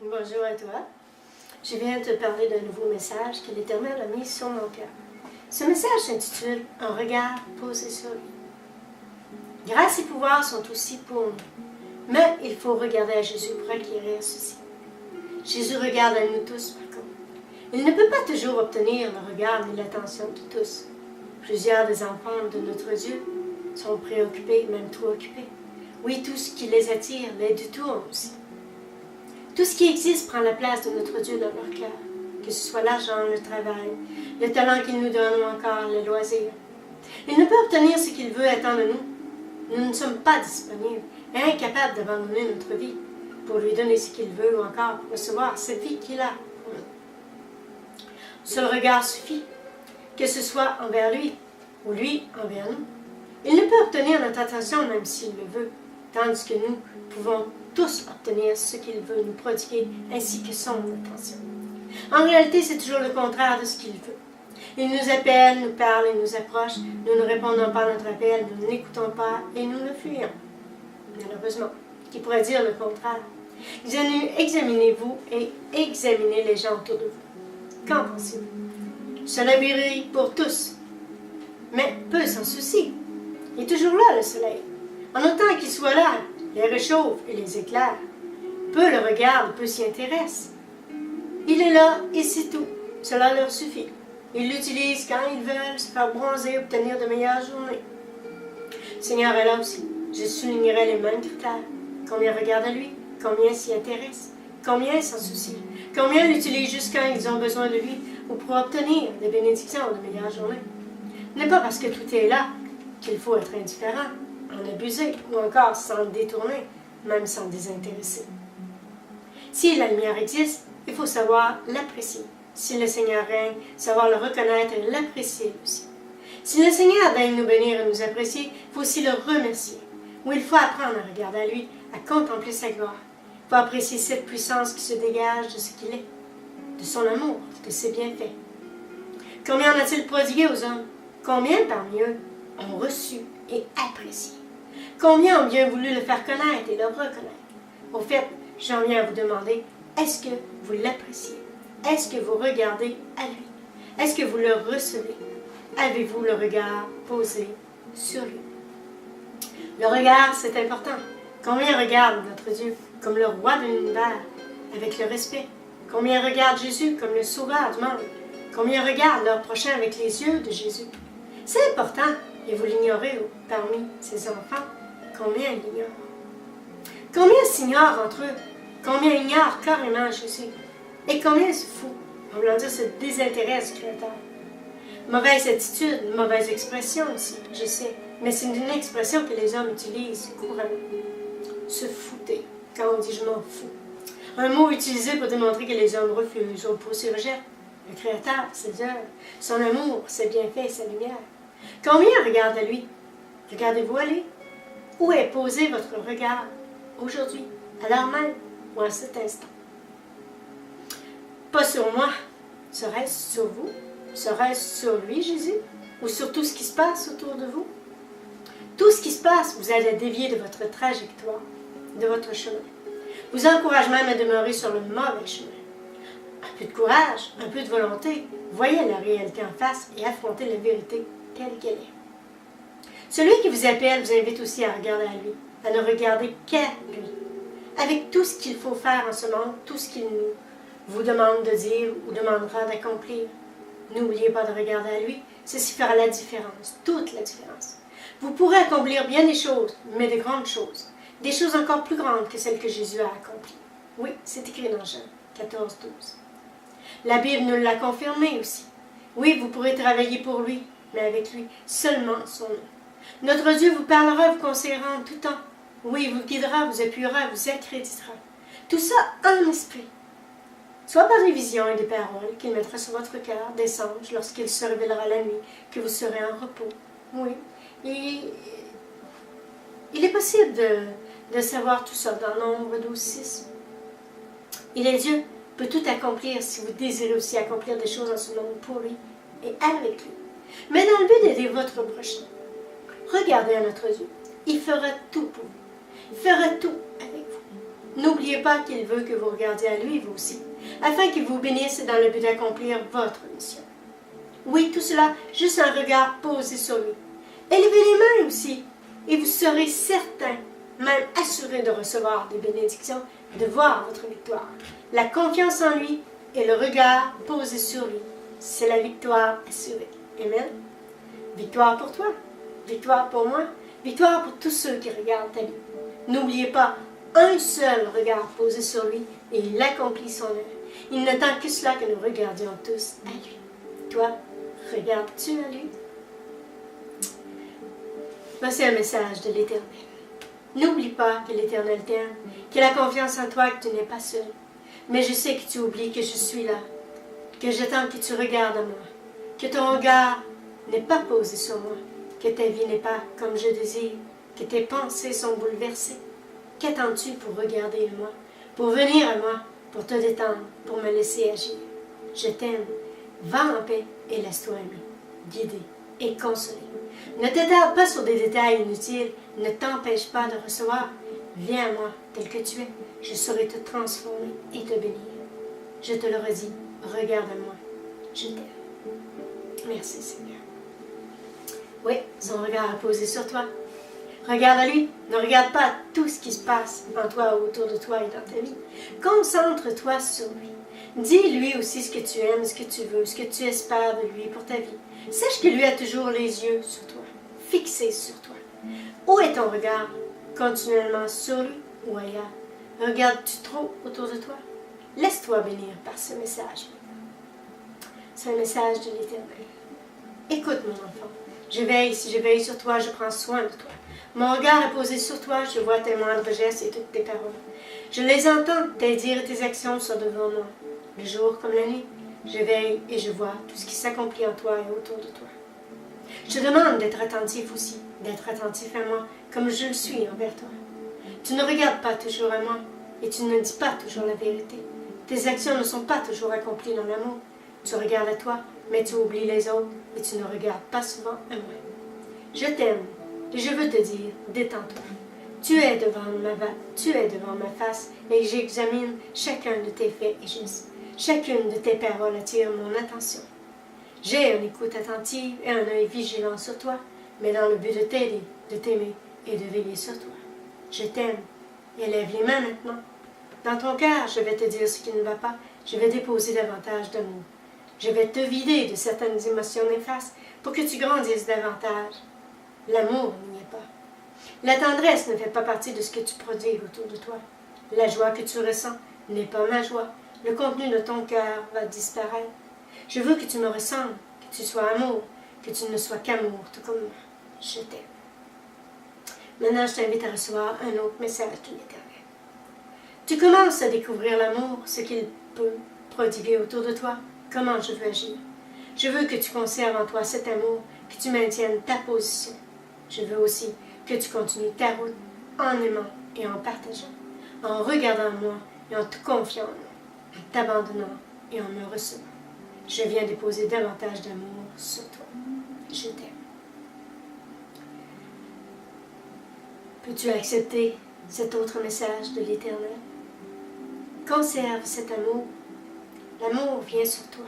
Bonjour à toi. Je viens te parler d'un nouveau message que l'Éternel a mis sur mon cœur. Ce message s'intitule « Un regard posé sur lui ». Grâce et pouvoir sont aussi pour nous, mais il faut regarder à Jésus pour acquérir ceci. Jésus regarde à nous tous par contre. Il ne peut pas toujours obtenir le regard ni l'attention de tous. Plusieurs des enfants de notre Dieu sont préoccupés, même trop occupés. Oui, tout ce qui les attire les détourne aussi. Tout ce qui existe prend la place de notre Dieu dans leur cœur, que ce soit l'argent, le travail, le talent qu'il nous donne ou encore le loisir. Il ne peut obtenir ce qu'il veut étant de nous. Nous ne sommes pas disponibles et incapables d'abandonner notre vie pour lui donner ce qu'il veut ou encore pour recevoir cette vie qu'il a pour nous. Seul regard suffit, que ce soit envers lui ou lui envers nous. Il ne peut obtenir notre attention même s'il le veut, tandis que nous pouvons tous obtenir ce qu'il veut nous prodiguer ainsi que son attention. En réalité, c'est toujours le contraire de ce qu'il veut. Il nous appelle, nous parle et nous approche. Nous ne répondons pas à notre appel, nous n'écoutons pas et nous le fuyons. Malheureusement, qui pourrait dire le contraire. Examinez-vous et examinez les gens autour de vous. Qu'en pensez-vous? Cela brille pour tous, mais peu s'en soucient. Il est toujours là, le soleil. En autant qu'il soit là, les réchauffe et les éclaire. Peu le regardent, peu s'y intéressent. Il est là et c'est tout. Cela leur suffit. Ils l'utilisent quand ils veulent, se faire bronzer, obtenir de meilleures journées. Le Seigneur est là aussi. Je soulignerai les mêmes critères. Combien regardent à lui, combien s'y intéressent, combien s'en soucient, combien l'utilisent juste quand ils ont besoin de lui ou pour obtenir des bénédictions de meilleures journées. Ce n'est pas parce que tout est là qu'il faut être indifférent, en abuser ou encore s'en détourner, même s'en désintéresser. Si la lumière existe, il faut savoir l'apprécier. Si le Seigneur règne, savoir le reconnaître et l'apprécier aussi. Si le Seigneur daigne nous bénir et nous apprécier, il faut aussi le remercier. Ou il faut apprendre à regarder à lui, à contempler sa gloire. Il faut apprécier cette puissance qui se dégage de ce qu'il est, de son amour, de ses bienfaits. Combien en a-t-il prodigué aux hommes? Combien parmi eux ont reçu et apprécié? Combien ont bien voulu le faire connaître et le reconnaître? Au fait, j'en viens à vous demander, est-ce que vous l'appréciez? Est-ce que vous regardez à lui? Est-ce que vous le recevez? Avez-vous le regard posé sur lui? Le regard, c'est important. Combien regardent notre Dieu comme le roi de l'univers, avec le respect? Combien regardent Jésus comme le sauveur du monde? Combien regardent leur prochain avec les yeux de Jésus? C'est important, et vous l'ignorez parmi ses enfants. Combien ils l'ignorent? Combien s'ignorent entre eux? Combien ignorent carrément Jésus? Et combien se foutent, en voulant dire se désintéressent du Créateur? Mauvaise attitude, mauvaise expression aussi, je sais, mais c'est une expression que les hommes utilisent couramment. Se fouter, quand on dit je m'en fous. Un mot utilisé pour démontrer que les hommes refusent, opposent et rejettent le Créateur, ses œuvres, son amour, ses bienfaits, sa lumière. Combien regardent à lui? Regardez-vous à lui? Où est posé votre regard aujourd'hui, à l'heure même ou à cet instant? Pas sur moi. Serait-ce sur vous? Serait-ce sur lui, Jésus? Ou sur tout ce qui se passe autour de vous? Tout ce qui se passe vous aide à dévier de votre trajectoire, de votre chemin. Vous encourage même à demeurer sur le mauvais chemin. Un peu de courage, un peu de volonté, voyez la réalité en face et affrontez la vérité telle qu'elle est. Celui qui vous appelle vous invite aussi à regarder à lui, à ne regarder qu'à lui. Avec tout ce qu'il faut faire en ce monde, tout ce qu'il vous demande de dire ou demandera d'accomplir. N'oubliez pas de regarder à lui, ceci fera la différence, toute la différence. Vous pourrez accomplir bien des choses, mais de grandes choses. Des choses encore plus grandes que celles que Jésus a accomplies. Oui, c'est écrit dans Jean 14, 12. La Bible nous l'a confirmé aussi. Oui, vous pourrez travailler pour lui, mais avec lui, seulement son nom. Notre Dieu vous parlera, vous conseillera en tout temps. Oui, vous guidera, vous appuiera, vous accréditera. Tout ça en esprit. Soit par des visions et des paroles qu'il mettra sur votre cœur, des songes, lorsqu'il se révélera la nuit, que vous serez en repos. Oui, il est possible de savoir tout ça dans Nombre 12, 6. Il est Dieu, peut tout accomplir si vous désirez aussi accomplir des choses en ce monde pour lui et avec lui. Mais dans le but d'aider votre prochain, regardez à notre Dieu. Il fera tout pour vous. Il fera tout avec vous. N'oubliez pas qu'il veut que vous regardiez à lui, vous aussi, afin qu'il vous bénisse dans le but d'accomplir votre mission. Oui, tout cela, juste un regard posé sur lui. Élevez les mains aussi, et vous serez certain, même assuré de recevoir des bénédictions, de voir votre victoire. La confiance en lui et le regard posé sur lui, c'est la victoire assurée. Amen. Victoire pour toi, victoire pour moi, victoire pour tous ceux qui regardent ta vie. N'oubliez pas, un seul regard posé sur lui et il accomplit son œuvre. Il n'attend que cela que nous regardions tous à lui. Toi, regardes-tu à lui? Voici un message de l'Éternel. N'oublie pas que l'Éternel t'aime, qu'il a confiance en toi, que tu n'es pas seul. Mais je sais que tu oublies que je suis là, que j'attends que tu regardes à moi, que ton regard n'est pas posé sur moi, que ta vie n'est pas comme je désire, que tes pensées sont bouleversées. Qu'attends-tu pour regarder à moi, pour venir à moi, pour te détendre, pour me laisser agir? Je t'aime. Va en paix et laisse-toi aimer, guider et consoler. Ne t'attarde pas sur des détails inutiles, ne t'empêche pas de recevoir. Viens à moi tel que tu es, je saurai te transformer et te bénir. Je te le redis, regarde à moi, je t'aime. Merci Seigneur. Oui, son regard est posé sur toi. Regarde à lui, ne regarde pas tout ce qui se passe en toi, autour de toi et dans ta vie. Concentre-toi sur lui. Dis-lui aussi ce que tu aimes, ce que tu veux, ce que tu espères de lui pour ta vie. Sache que lui a toujours les yeux sur toi, fixés sur toi. Où est ton regard? Continuellement sur lui ou ailleurs? Regardes-tu trop autour de toi? Laisse-toi bénir par ce message. C'est un message de l'Éternel. Écoute mon enfant, je veille sur toi, je prends soin de toi. Mon regard est posé sur toi, je vois tes moindres gestes et toutes tes paroles. Je les entends, tes dires et tes actions sont devant moi. Le jour comme la nuit, je veille et je vois tout ce qui s'accomplit en toi et autour de toi. Je te demande d'être attentif aussi, d'être attentif à moi comme je le suis envers toi. Tu ne regardes pas toujours à moi et tu ne dis pas toujours la vérité. Tes actions ne sont pas toujours accomplies dans l'amour. Tu regardes à toi, mais tu oublies les autres et tu ne regardes pas souvent à moi. Je t'aime et je veux te dire, détends-toi. Tu es devant ma face et j'examine chacun de tes faits et gestes. Chacune de tes paroles attire mon attention. J'ai une écoute attentive et un œil vigilant sur toi, mais dans le but de t'aider, de t'aimer et de veiller sur toi. Je t'aime. Élève les mains maintenant. Dans ton cœur, je vais te dire ce qui ne va pas. Je vais déposer davantage d'amour. Je vais te vider de certaines émotions néfastes pour que tu grandisses davantage. L'amour n'y est pas. La tendresse ne fait pas partie de ce que tu produis autour de toi. La joie que tu ressens n'est pas ma joie. Le contenu de ton cœur va disparaître. Je veux que tu me ressembles, que tu sois amour, que tu ne sois qu'amour, tout comme moi. Je t'aime. Maintenant, je t'invite à recevoir un autre message de l'Éternel. Tu commences à découvrir l'amour, ce qu'il peut prodiguer autour de toi, comment je veux agir. Je veux que tu conserves en toi cet amour, que tu maintiennes ta position. Je veux aussi que tu continues ta route en aimant et en partageant, en regardant moi et en te confiant en moi, en t'abandonnant et en me recevant. Je viens déposer davantage d'amour sur toi. Je t'aime. Peux-tu accepter cet autre message de l'Éternel? Conserve cet amour. L'amour vient sur toi.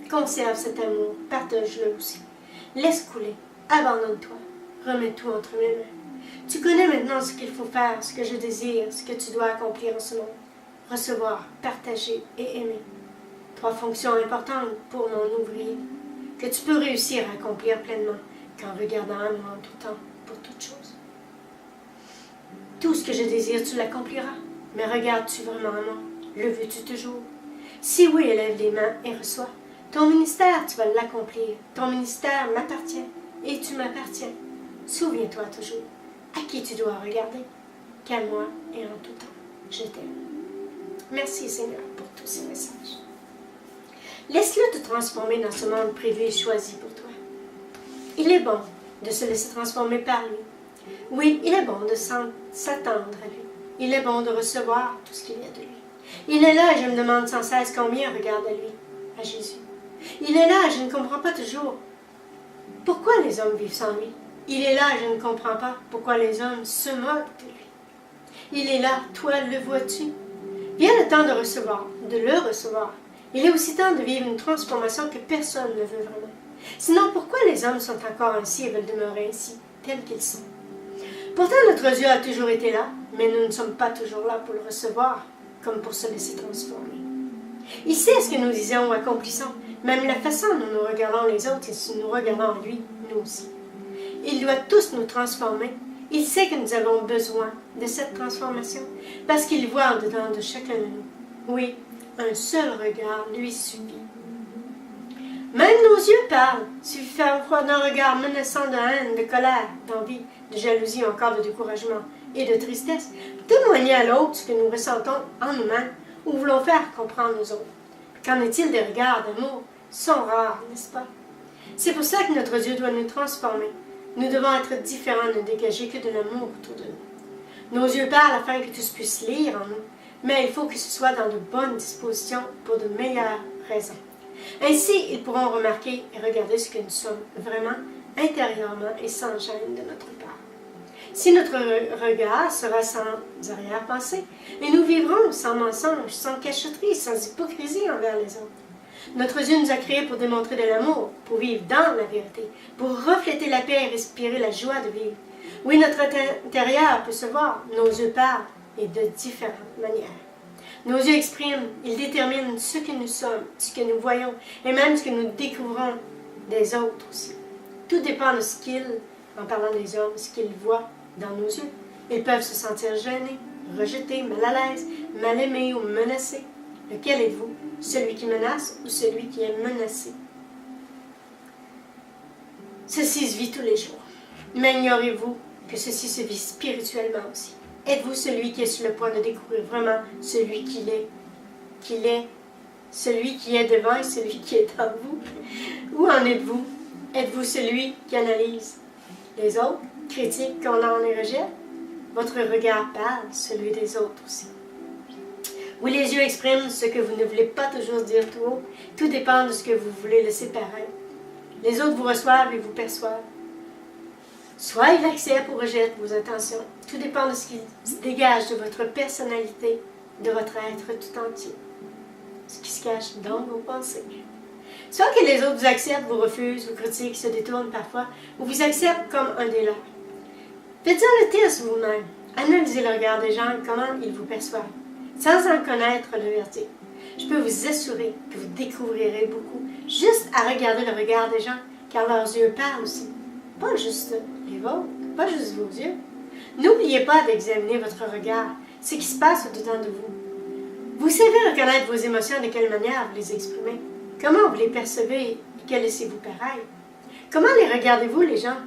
Conserve cet amour. Partage-le aussi. Laisse couler. Abandonne-toi. Remets tout entre mes mains. Tu connais maintenant ce qu'il faut faire, ce que je désire, ce que tu dois accomplir en ce monde. Recevoir, partager et aimer. 3 fonctions importantes pour mon ouvrier, que tu peux réussir à accomplir pleinement qu'en regardant à moi en tout temps, pour toutes choses. Tout ce que je désire, tu l'accompliras. Mais regardes-tu vraiment à moi? Le veux-tu toujours? Si oui, élève les mains et reçois. Ton ministère, tu vas l'accomplir. Ton ministère m'appartient et tu m'appartiens. Souviens-toi toujours à qui tu dois regarder, qu'à moi et en tout temps. Je t'aime. Merci Seigneur pour tous ces messages. Laisse-le te transformer dans ce monde prévu et choisi pour toi. Il est bon de se laisser transformer par lui. Oui, il est bon de s'attendre à lui. Il est bon de recevoir tout ce qui vient de lui. Il est là et je me demande sans cesse combien regarde à lui, à Jésus. Il est là et je ne comprends pas toujours pourquoi les hommes vivent sans lui. Il est là et je ne comprends pas pourquoi les hommes se moquent de lui. Il est là, toi le vois-tu. Vient le temps de recevoir, de le recevoir. Il est aussi temps de vivre une transformation que personne ne veut vraiment. Sinon, pourquoi les hommes sont encore ainsi et veulent demeurer ainsi, tels qu'ils sont? Pourtant, notre Dieu a toujours été là, mais nous ne sommes pas toujours là pour le recevoir, comme pour se laisser transformer. Il sait ce que nous disons ou accomplissons, même la façon dont nous regardons les autres et si nous regardons lui, nous aussi. Il doit tous nous transformer. Il sait que nous avons besoin de cette transformation parce qu'il voit en dedans de chacun de nous. Oui, un seul regard lui suffit. Même nos yeux parlent. Suffit de faire froid d'un regard menaçant de haine, de colère, d'envie, de jalousie ou encore de découragement et de tristesse. Témoigner à l'autre ce que nous ressentons en nous-mêmes ou voulons faire comprendre aux autres. Qu'en est-il des regards d'amour? Ils sont rares, n'est-ce pas? C'est pour ça que notre Dieu doit nous transformer. Nous devons être différents, ne dégager que de l'amour autour de nous. Nos yeux parlent afin que tous puissent lire en nous, mais il faut que ce soit dans de bonnes dispositions pour de meilleures raisons. Ainsi, ils pourront remarquer et regarder ce que nous sommes vraiment, intérieurement et sans gêne de notre part. Si notre regard sera sans arrière-pensée, et nous vivrons sans mensonge, sans cachotterie, sans hypocrisie envers les autres. Notre Dieu nous a créés pour démontrer de l'amour, pour vivre dans la vérité, pour refléter la paix et respirer la joie de vivre. Oui, notre intérieur peut se voir, nos yeux parlent, et de différentes manières. Nos yeux expriment, ils déterminent ce que nous sommes, ce que nous voyons, et même ce que nous découvrons des autres aussi. Tout dépend de ce qu'ils, en parlant des hommes, ce qu'ils voient dans nos yeux. Ils peuvent se sentir gênés, rejetés, mal à l'aise, mal aimés ou menacés. Lequel êtes-vous? Celui qui menace ou celui qui est menacé? Ceci se vit tous les jours. Mais ignorez-vous que ceci se vit spirituellement aussi. Êtes-vous celui qui est sur le point de découvrir vraiment celui qu'il est, celui qui est devant et celui qui est en vous? Où en êtes-vous? Êtes-vous celui qui analyse les autres, critique, condamne et rejette? Votre regard parle, celui des autres aussi. Oui, les yeux expriment ce que vous ne voulez pas toujours dire tout haut. Tout dépend de ce que vous voulez laisser paraître. Les autres vous reçoivent et vous perçoivent. Soit ils acceptent ou rejettent vos intentions. Tout dépend de ce qui se dégage de votre personnalité, de votre être tout entier. Ce qui se cache dans vos pensées. Soit que les autres vous acceptent, vous refusent, vous critiquent, se détournent parfois, ou vous acceptent comme un des leurs. Faites-en le test vous-même. Analysez le regard des gens, comment ils vous perçoivent. Sans en connaître le verdict. Je peux vous assurer que vous découvrirez beaucoup juste à regarder le regard des gens, car leurs yeux parlent aussi. Pas juste les vôtres, pas juste vos yeux. N'oubliez pas d'examiner votre regard, ce qui se passe au-dedans de vous. Vous savez reconnaître vos émotions, de quelle manière vous les exprimez, comment vous les percevez et que laissez-vous pareil. Comment les regardez-vous, les gens?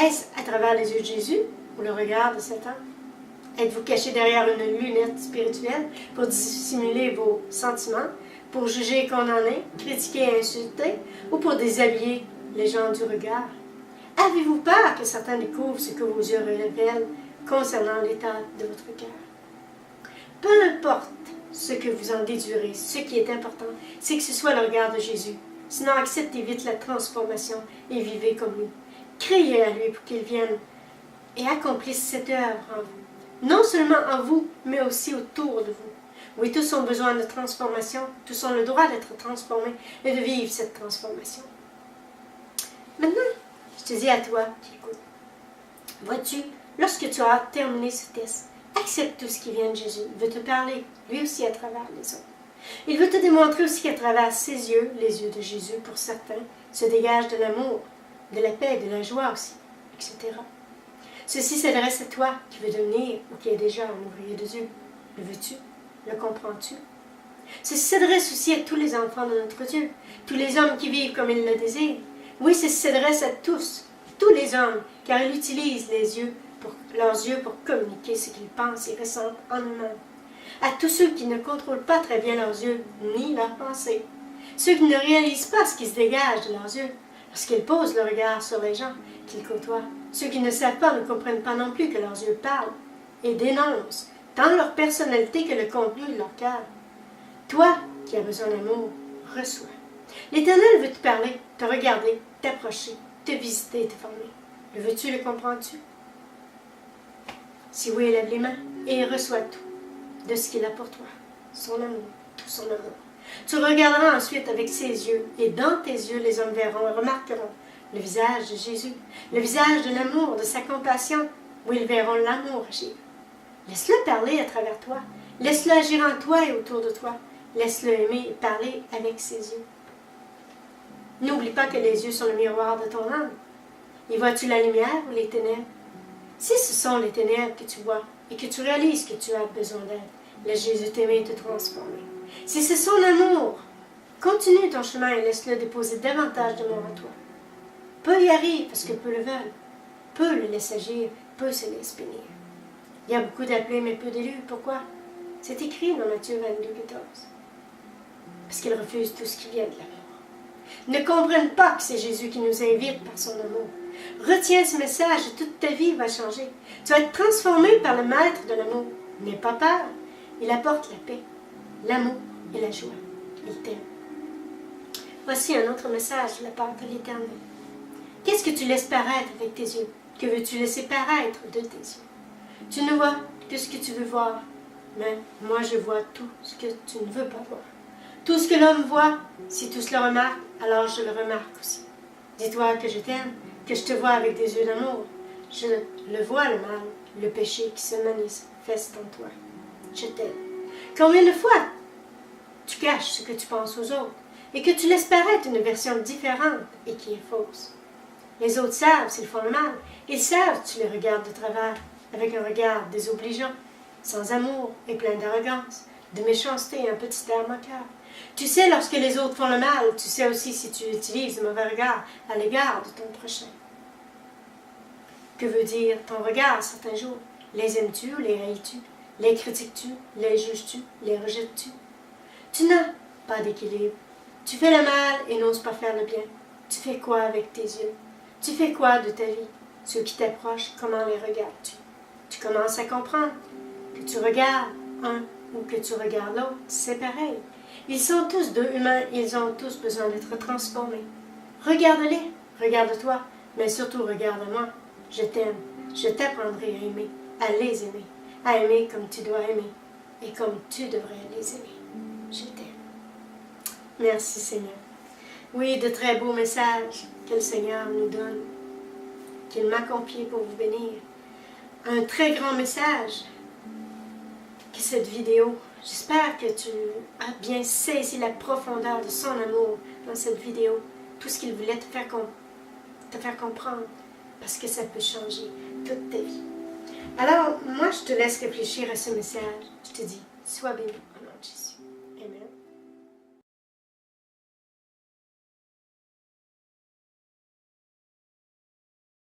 Est-ce à travers les yeux de Jésus ou le regard de Satan? Êtes-vous caché derrière une lunette spirituelle pour dissimuler vos sentiments, pour juger et condamner, critiquer et insulter, ou pour déshabiller les gens du regard? Avez-vous peur que certains découvrent ce que vos yeux révèlent concernant l'état de votre cœur? Peu importe ce que vous en déduirez, ce qui est important, c'est que ce soit le regard de Jésus. Sinon, acceptez vite la transformation et vivez comme lui. Criez à lui pour qu'il vienne et accomplisse cette œuvre en vous. Non seulement en vous, mais aussi autour de vous. Oui, tous ont besoin de transformation, tous ont le droit d'être transformés et de vivre cette transformation. Maintenant, je te dis à toi qui écoutes, vois-tu, lorsque tu as terminé ce test, accepte tout ce qui vient de Jésus. Il veut te parler, lui aussi à travers les autres. Il veut te démontrer aussi qu'à travers ses yeux, les yeux de Jésus pour certains, se dégage de l'amour, de la paix, de la joie aussi, etc. Ceci s'adresse à toi qui veux devenir ou qui est déjà un ouvrier de Dieu. Le veux-tu? Le comprends-tu? Ceci s'adresse aussi à tous les enfants de notre Dieu, tous les hommes qui vivent comme il le désire. Oui, ceci s'adresse à tous les hommes, car il utilise leurs yeux pour communiquer ce qu'ils pensent et ressentent en eux-mêmes. À tous ceux qui ne contrôlent pas très bien leurs yeux, ni leurs pensées. Ceux qui ne réalisent pas ce qui se dégage de leurs yeux, lorsqu'ils posent le regard sur les gens qu'ils côtoient. Ceux qui ne savent pas ne comprennent pas non plus que leurs yeux parlent et dénoncent tant leur personnalité que le contenu de leur cœur. Toi qui as besoin d'amour, reçois. L'Éternel veut te parler, te regarder, t'approcher, te visiter et te former. Le veux-tu, le comprends-tu? Si oui, lève les mains. et reçois tout de ce qu'il a pour toi. Son amour, tout son amour. Tu regarderas ensuite avec ses yeux, et dans tes yeux, les hommes verront et remarqueront le visage de Jésus, le visage de l'amour, de sa compassion, où ils verront l'amour agir. Laisse-le parler à travers toi. Laisse-le agir en toi et autour de toi. Laisse-le aimer et parler avec ses yeux. N'oublie pas que les yeux sont le miroir de ton âme. Y vois-tu la lumière ou les ténèbres? Si ce sont les ténèbres que tu vois et que tu réalises que tu as besoin d'aide, laisse Jésus t'aimer et te transformer. Si c'est son amour, continue ton chemin et laisse-le déposer davantage d'amour en toi. Peu y arrive parce que peu le veulent. Peu le laisse agir, peu se laisse bénir. Il y a beaucoup d'appelés mais peu d'élus. Pourquoi? C'est écrit dans Matthieu 22,14. Parce qu'ils refusent tout ce qui vient de l'amour. Ne comprennent pas que c'est Jésus qui nous invite par son amour. Retiens ce message et toute ta vie va changer. Tu vas être transformé par le maître de l'amour. N'aie pas peur. Il apporte la paix, l'amour et la joie. Il t'aime. Voici un autre message de la part de l'Éternel. Qu'est-ce que tu laisses paraître avec tes yeux? Que veux-tu laisser paraître de tes yeux? Tu ne vois que ce que tu veux voir, mais moi je vois tout ce que tu ne veux pas voir. Tout ce que l'homme voit, si tous le remarquent, alors je le remarque aussi. Dis-toi que je t'aime, que je te vois avec des yeux d'amour. Je le vois le mal, le péché qui se manifeste en toi. Je t'aime. Combien de fois tu caches ce que tu penses aux autres et que tu laisses paraître une version différente et qui est fausse? Les autres savent s'ils font le mal. Ils savent que tu les regardes de travers, avec un regard désobligeant, sans amour et plein d'arrogance, de méchanceté et un petit air moqueur. Tu sais lorsque les autres font le mal, tu sais aussi si tu utilises le mauvais regard à l'égard de ton prochain. Que veut dire ton regard certains jours? Les aimes-tu ou les haïs-tu? Les critiques-tu? Les juges-tu? Les rejettes-tu? Tu n'as pas d'équilibre. Tu fais le mal et n'oses pas faire le bien. Tu fais quoi avec tes yeux? Tu fais quoi de ta vie? Ceux qui t'approchent, comment les regardes-tu? Tu commences à comprendre que tu regardes un ou que tu regardes l'autre, c'est pareil. Ils sont tous deux humains, ils ont tous besoin d'être transformés. Regarde-les, regarde-toi, mais surtout regarde-moi. Je t'aime, je t'apprendrai à aimer, à aimer comme tu dois aimer et comme tu devrais les aimer. Je t'aime. Merci Seigneur. Oui, de très beaux messages que le Seigneur nous donne, qu'il m'a confié pour vous bénir. Un très grand message que cette vidéo. J'espère que tu as bien saisi la profondeur de son amour dans cette vidéo. Tout ce qu'il voulait te faire comprendre, parce que ça peut changer toute ta vie. Alors, moi, je te laisse réfléchir à ce message. Je te dis, sois béni.